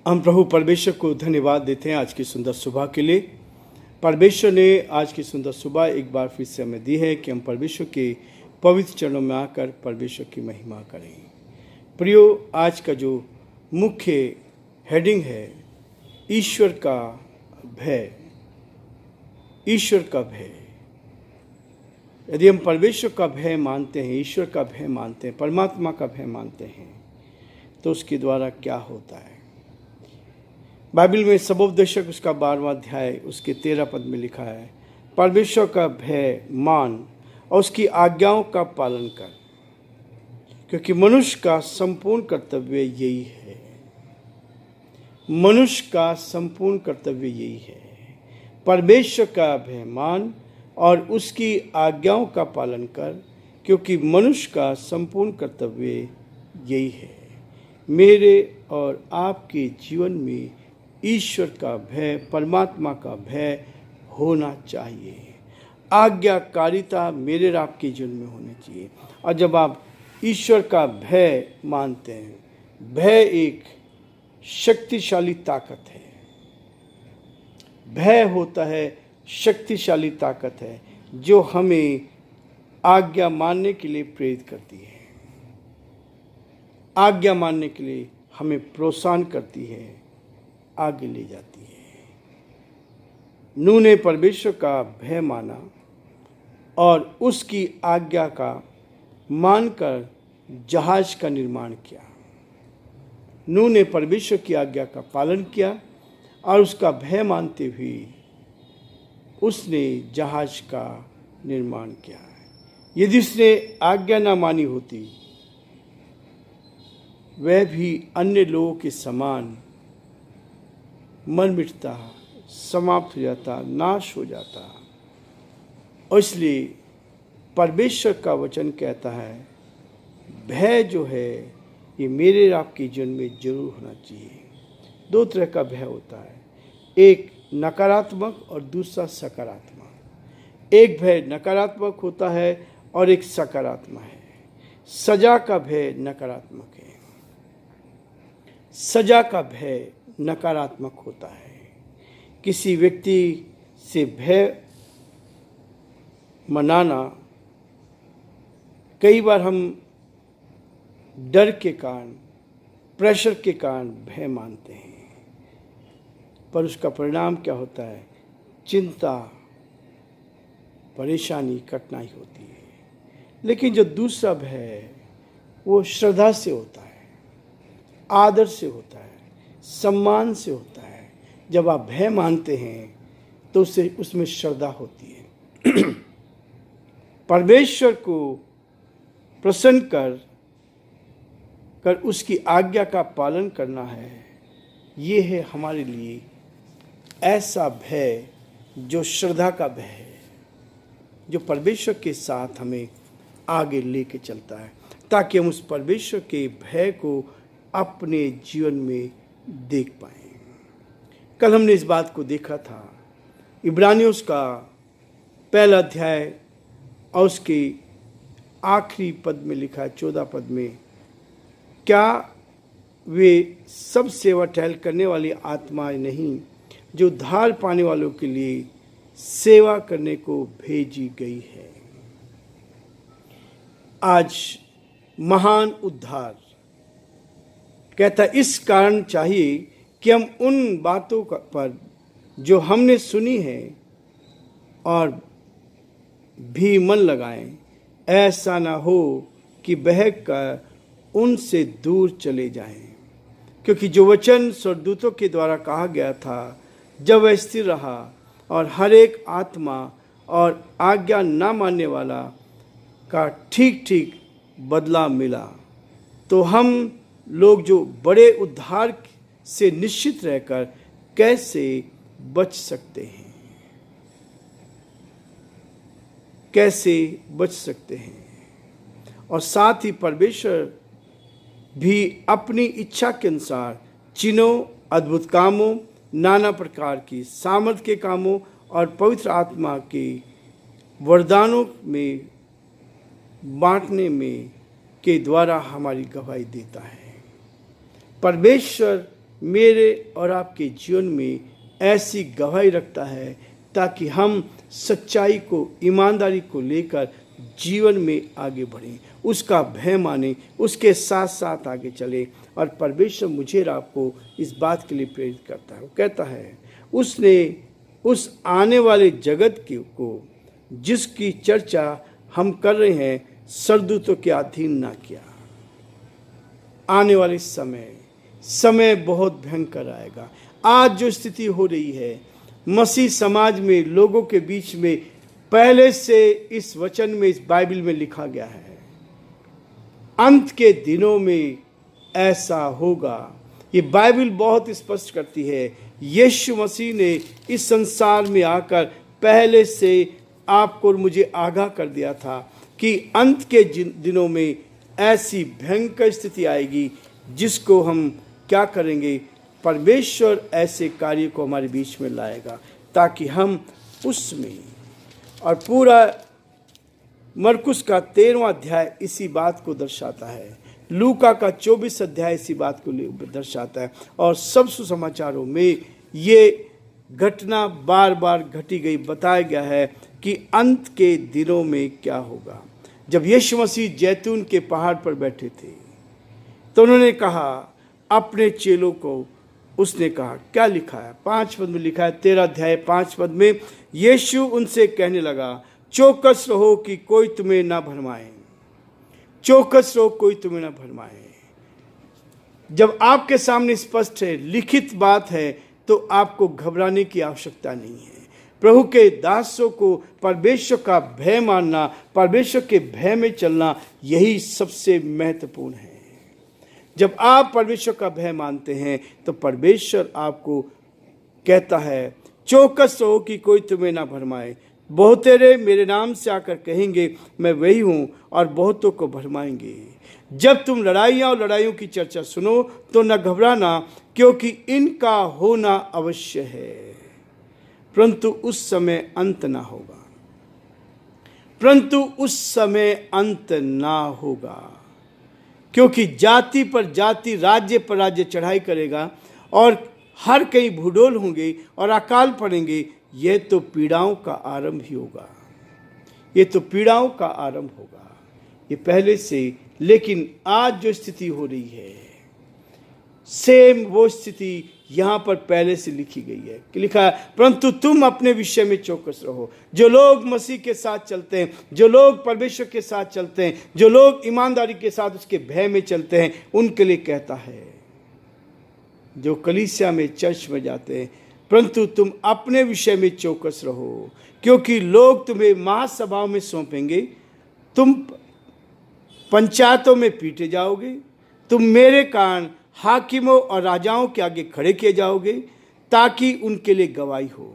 हम प्रभु परमेश्वर को धन्यवाद देते हैं आज की सुंदर सुबह के लिए। परमेश्वर ने आज की सुंदर सुबह एक बार फिर से हमें दी है कि हम परमेश्वर के पवित्र चरणों में आकर परमेश्वर की महिमा करें। प्रियो, आज का जो मुख्य हेडिंग है ईश्वर का भय। ईश्वर का भय। यदि हम परमेश्वर का भय मानते हैं, ईश्वर का भय मानते हैं, परमात्मा का भय मानते हैं, तो उसके द्वारा क्या होता है। बाइबल में सबोपदेशक उसका 12वां अध्याय उसके 13 पद में लिखा है, परमेश्वर का भय मान और उसकी आज्ञाओं का पालन कर, क्योंकि मनुष्य का संपूर्ण कर्तव्य यही है। मनुष्य का संपूर्ण कर्तव्य यही है। परमेश्वर का भय मान और उसकी आज्ञाओं का पालन कर, क्योंकि मनुष्य का संपूर्ण कर्तव्य यही है। मेरे और आपके जीवन में ईश्वर का भय, परमात्मा का भय होना चाहिए। आज्ञाकारिता मेरे और आपके जीवन में होनी चाहिए। और जब आप ईश्वर का भय मानते हैं, भय एक शक्तिशाली ताकत है। भय होता है शक्तिशाली ताकत है जो हमें आज्ञा मानने के लिए प्रेरित करती है, आज्ञा मानने के लिए हमें प्रोत्साहन करती है, आगे ले जाती है। नूह ने परमेश्वर का भय माना और उसकी आज्ञा का मानकर जहाज का निर्माण किया। नूह ने परमेश्वर की आज्ञा का पालन किया और उसका भय मानते हुए उसने जहाज का निर्माण किया। यदि उसने आज्ञा ना मानी होती, वह भी अन्य लोगों के समान मर मिटता, समाप्त हो जाता, नाश हो जाता। और इसलिए परमेश्वर का वचन कहता है, भय जो है ये मेरे आपके जीवन में जरूर होना चाहिए। दो तरह का भय होता है, एक नकारात्मक और दूसरा सकारात्मक। एक भय नकारात्मक होता है और एक सकारात्मक है। सजा का भय नकारात्मक है, सजा का भय नकारात्मक होता है। किसी व्यक्ति से भय मनाना, कई बार हम डर के कारण, प्रेशर के कारण भय मानते हैं, पर उसका परिणाम क्या होता है? चिंता, परेशानी, कठिनाई होती है। लेकिन जो दूसरा भय है वो श्रद्धा से होता है, आदर से होता है, सम्मान से होता है। जब आप भय मानते हैं तो उसमें श्रद्धा होती है। परमेश्वर को प्रसन्न कर उसकी आज्ञा का पालन करना है। ये है हमारे लिए ऐसा भय जो श्रद्धा का भय है, जो परमेश्वर के साथ हमें आगे लेके चलता है, ताकि हम उस परमेश्वर के भय को अपने जीवन में देख पाएं। कल हमने इस बात को देखा था, इब्रानियों का 1 अध्याय और उसके आखिरी पद में लिखा है, 14 पद में, क्या वे सब सेवा टहल करने वाली आत्माएं नहीं जो उद्धार पाने वालों के लिए सेवा करने को भेजी गई है। आज महान उद्धार कहता, इस कारण चाहिए कि हम उन बातों पर जो हमने सुनी है और भी मन लगाएं। ऐसा ना हो कि बहक कर उनसे दूर चले जाएं, क्योंकि जो वचन स्वर्गदूतों के द्वारा कहा गया था, जब वह स्थिर रहा और हर एक आत्मा और आज्ञा ना मानने वाला का ठीक ठीक बदला मिला, तो हम लोग जो बड़े उद्धार से निश्चित रहकर कैसे बच सकते हैं? कैसे बच सकते हैं? और साथ ही परमेश्वर भी अपनी इच्छा के अनुसार चिन्हों, अद्भुत कामों, नाना प्रकार की सामर्थ के कामों और पवित्र आत्मा के वरदानों में बांटने में के द्वारा हमारी गवाही देता है। परमेश्वर मेरे और आपके जीवन में ऐसी गवाही रखता है, ताकि हम सच्चाई को, ईमानदारी को लेकर जीवन में आगे बढ़ें, उसका भय माने, उसके साथ साथ आगे चले। और परमेश्वर मुझे और आपको इस बात के लिए प्रेरित करता है। वो कहता है उसने उस आने वाले जगत को, जिसकी चर्चा हम कर रहे हैं, सरदूतों के अधीन ना किया। आने वाले समय बहुत भयंकर आएगा। आज जो स्थिति हो रही है मसीह समाज में, लोगों के बीच में, पहले से इस वचन में, इस बाइबल में लिखा गया है, अंत के दिनों में ऐसा होगा। ये बाइबल बहुत स्पष्ट करती है। यीशु मसीह ने इस संसार में आकर पहले से आपको और मुझे आगाह कर दिया था कि अंत के दिनों में ऐसी भयंकर स्थिति आएगी, जिसको हम क्या करेंगे, परमेश्वर ऐसे कार्य को हमारे बीच में लाएगा, ताकि हम उसमें, और पूरा मरकुस का 13वां अध्याय इसी बात को दर्शाता है, लूका का 24 अध्याय इसी बात को दर्शाता है, और सब सुसमाचारों में ये घटना बार बार घटी गई, बताया गया है कि अंत के दिनों में क्या होगा। जब यीशु मसीह जैतून के पहाड़ पर बैठे थे, तो उन्होंने कहा अपने चेलों को, उसने कहा, क्या लिखा है, 5 पद में लिखा है, 13 अध्याय 5 पद में, यीशु उनसे कहने लगा, चौकस रहो कि कोई तुम्हें ना भरमाए। चौकस रहो, कोई तुम्हें ना भरमाए। जब आपके सामने स्पष्ट है, लिखित बात है, तो आपको घबराने की आवश्यकता नहीं है। प्रभु के दासों को परमेश्वर का भय मानना, परमेश्वर के भय में चलना, यही सबसे महत्वपूर्ण है। जब आप परमेश्वर का भय मानते हैं, तो परमेश्वर आपको कहता है, चौकस रहो कि कोई तुम्हें ना भरमाए। बहुतेरे मेरे नाम से आकर कहेंगे मैं वही हूँ, और बहुतों को भरमाएंगे। जब तुम लड़ाइयाँ और लड़ाइयों की चर्चा सुनो, तो न घबराना, क्योंकि इनका होना अवश्य है, परंतु उस समय अंत ना होगा। परंतु उस समय अंत ना होगा, क्योंकि जाति पर जाति, राज्य पर राज्य चढ़ाई करेगा, और हर कहीं भूडोल होंगे और अकाल पड़ेंगे। यह तो पीड़ाओं का आरंभ ही होगा। ये तो पीड़ाओं का आरंभ होगा, ये पहले से। लेकिन आज जो स्थिति हो रही है, सेम वो स्थिति यहाँ पर पहले से लिखी गई है कि लिखा है, परंतु तुम अपने विषय में चौकस रहो। जो लोग मसीह के साथ चलते हैं, जो लोग परमेश्वर के साथ चलते हैं, जो लोग ईमानदारी के साथ उसके भय में चलते हैं, उनके लिए कहता है, जो कलीसिया में, चर्च में जाते हैं, परंतु तुम अपने विषय में चौकस रहो, क्योंकि लोग तुम्हें महासभाओं में सौंपेंगे, तुम पंचायतों में पीटे जाओगे, तुम मेरे कारण हाकिमों और राजाओं के आगे खड़े किए जाओगे, ताकि उनके लिए गवाही हो।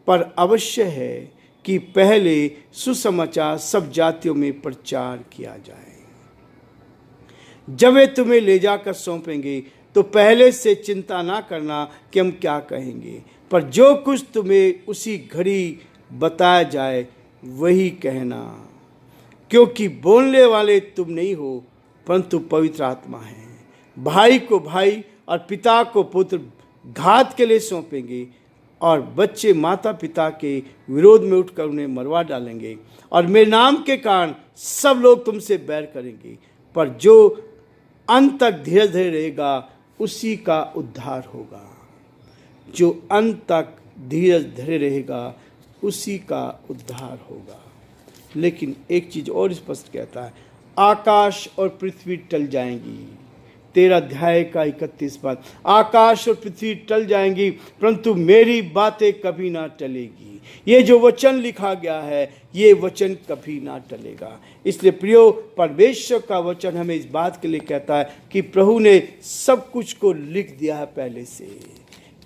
पर अवश्य है कि पहले सुसमाचार सब जातियों में प्रचार किया जाए। जब वे तुम्हें ले जाकर सौंपेंगे, तो पहले से चिंता ना करना कि हम क्या कहेंगे, पर जो कुछ तुम्हें उसी घड़ी बताया जाए वही कहना, क्योंकि बोलने वाले तुम नहीं हो, परंतु पवित्र आत्मा है। भाई को भाई और पिता को पुत्र घात के लिए सौंपेंगे, और बच्चे माता पिता के विरोध में उठकर उन्हें मरवा डालेंगे, और मेरे नाम के कारण सब लोग तुमसे बैर करेंगे, पर जो अंत तक धीरज धरे रहेगा उसी का उद्धार होगा। जो अंत तक धीरज धरे रहेगा उसी का उद्धार होगा। लेकिन एक चीज और स्पष्ट कहता है, आकाश और पृथ्वी टल जाएंगी। 13 अध्याय का 31 पद, आकाश और पृथ्वी टल जाएंगी, परंतु मेरी बातें कभी ना टलेगी। ये जो वचन लिखा गया है, ये वचन कभी ना टलेगा। इसलिए प्रियो, परमेश्वर का वचन हमें इस बात के लिए कहता है कि प्रभु ने सब कुछ को लिख दिया है,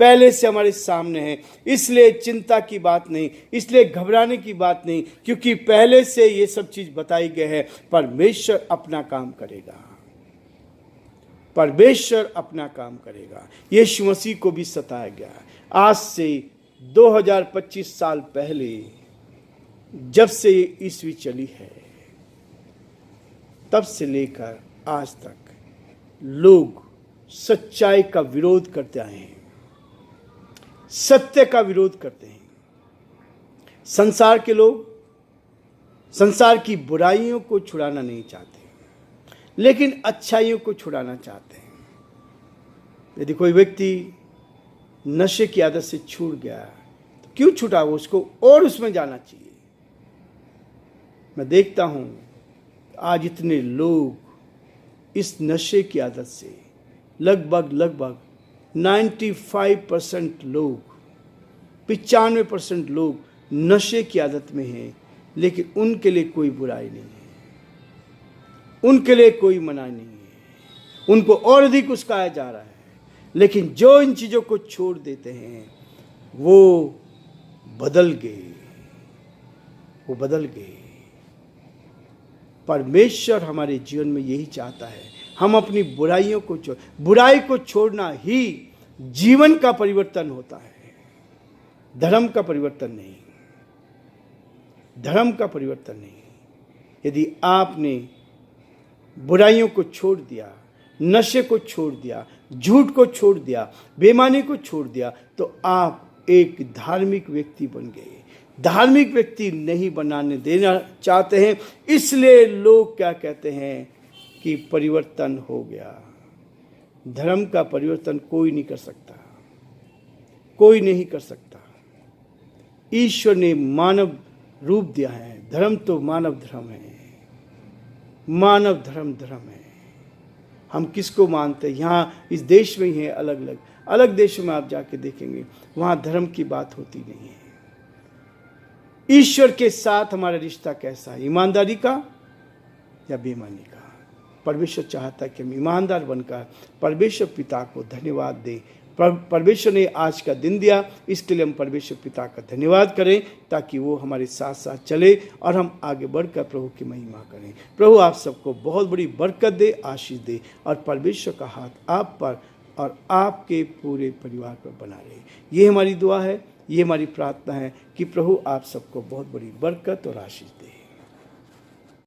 पहले से हमारे सामने है। इसलिए चिंता की बात नहीं, इसलिए घबराने की बात नहीं, क्योंकि पहले से ये सब चीज बताई गई है। परमेश्वर अपना काम करेगा, परमेश्वर अपना काम करेगा। यीशु मसीह को भी सताया गया। आज से 2025 साल पहले जब से ये ईस्वी चली है, तब से लेकर आज तक लोग सच्चाई का विरोध करते आए हैं, सत्य का विरोध करते हैं। संसार के लोग संसार की बुराइयों को छुड़ाना नहीं चाहते, लेकिन अच्छाइयों को छुड़ाना चाहते हैं। यदि कोई व्यक्ति नशे की आदत से छूट गया तो क्यों छूटा, वो उसको और उसमें जाना चाहिए। मैं देखता हूं आज इतने लोग इस नशे की आदत से लगभग 95% लोग, 95% लोग नशे की आदत में हैं, लेकिन उनके लिए कोई बुराई नहीं है, उनके लिए कोई मना नहीं है, उनको और अधिक उस्काया जा रहा है। लेकिन जो इन चीज़ों को छोड़ देते हैं वो बदल गए, वो बदल गए। परमेश्वर हमारे जीवन में यही चाहता है, हम अपनी बुराइयों को बुराई को छोड़ना ही जीवन का परिवर्तन होता है, धर्म का परिवर्तन नहीं, धर्म का परिवर्तन नहीं। यदि आपने बुराइयों को छोड़ दिया, नशे को छोड़ दिया, झूठ को छोड़ दिया, बेईमानी को छोड़ दिया, तो आप एक धार्मिक व्यक्ति बन गए। धार्मिक व्यक्ति नहीं बनाने देना चाहते हैं, इसलिए लोग क्या कहते हैं कि परिवर्तन हो गया। धर्म का परिवर्तन कोई नहीं कर सकता, कोई नहीं कर सकता। ईश्वर ने मानव रूप दिया है, धर्म तो मानव धर्म है, मानव धर्म धर्म है। हम किसको मानते हैं? यहाँ इस देश में ही है, अलग देशों में आप जाके देखेंगे वहाँ धर्म की बात होती नहीं है। ईश्वर के साथ हमारा रिश्ता कैसा है, ईमानदारी का या बेईमानी का? परमेश्वर चाहता है कि हम ईमानदार बनकर परमेश्वर पिता को धन्यवाद दें। परमेश्वर ने आज का दिन दिया, इसके लिए हम परमेश्वर पिता का धन्यवाद करें, ताकि वो हमारे साथ साथ चले और हम आगे बढ़कर प्रभु की महिमा करें। प्रभु आप सबको बहुत बड़ी बरकत दे, आशीष दे, और परमेश्वर का हाथ आप पर और आपके पूरे परिवार पर बना रहे। ये हमारी दुआ है, ये हमारी प्रार्थना है कि प्रभु आप सबको बहुत बड़ी बरकत और आशीष दे।